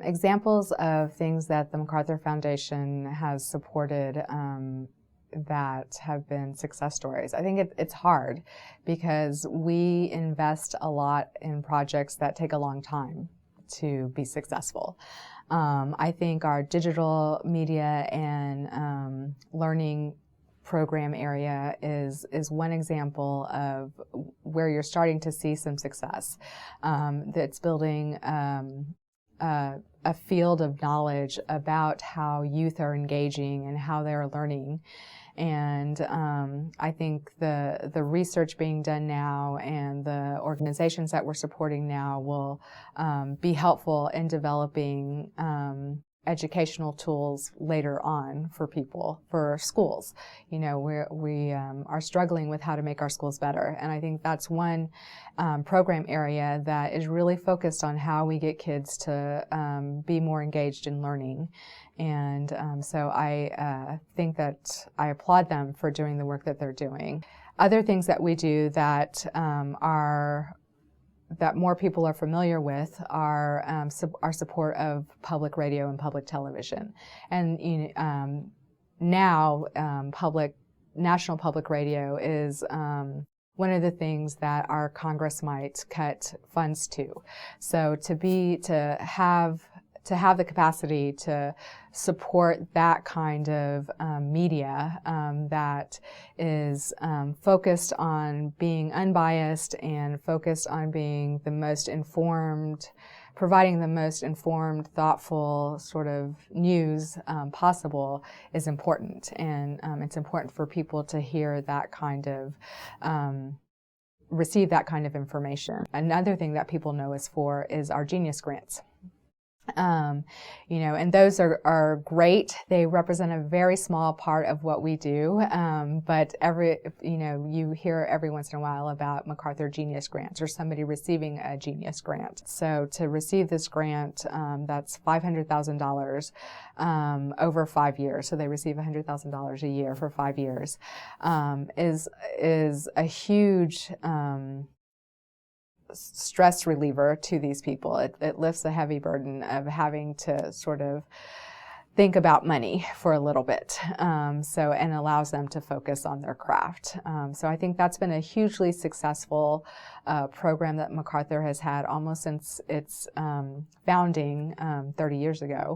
Examples of things that the MacArthur Foundation has supported that have been success stories. I think it's hard because we invest a lot in projects that take a long time to be successful. I think our digital media and learning program area is one example of where you're starting to see some success. That's building a field of knowledge about how youth are engaging and how they're learning. And I think the research being done now and the organizations that we're supporting now will be helpful in developing educational tools later on for people, for schools. You know, we are struggling with how to make our schools better. And I think that's one program area that is really focused on how we get kids to be more engaged in learning. And so I think that I applaud them for doing the work that they're doing. Other things that we do that that more people are familiar with are our support of public radio and public television. And now National Public Radio is one of the things that our Congress might cut funds to. So to have the capacity to support that kind of media that is focused on being unbiased and focused on being the most informed, providing the most informed, thoughtful sort of news possible is important. And it's important for people to hear that kind of receive that kind of information. Another thing that people know us for is our Genius Grants. And those are great. They represent a very small part of what we do. But you hear every once in a while about MacArthur Genius Grants or somebody receiving a Genius Grant. So to receive this grant, that's $500,000 over 5 years. So they receive $100,000 a year for 5 years, is a huge, stress reliever to these people. It lifts the heavy burden of having to sort of think about money for a little bit, and allows them to focus on their craft. So I think that's been a hugely successful program that MacArthur has had almost since its founding 30 years ago.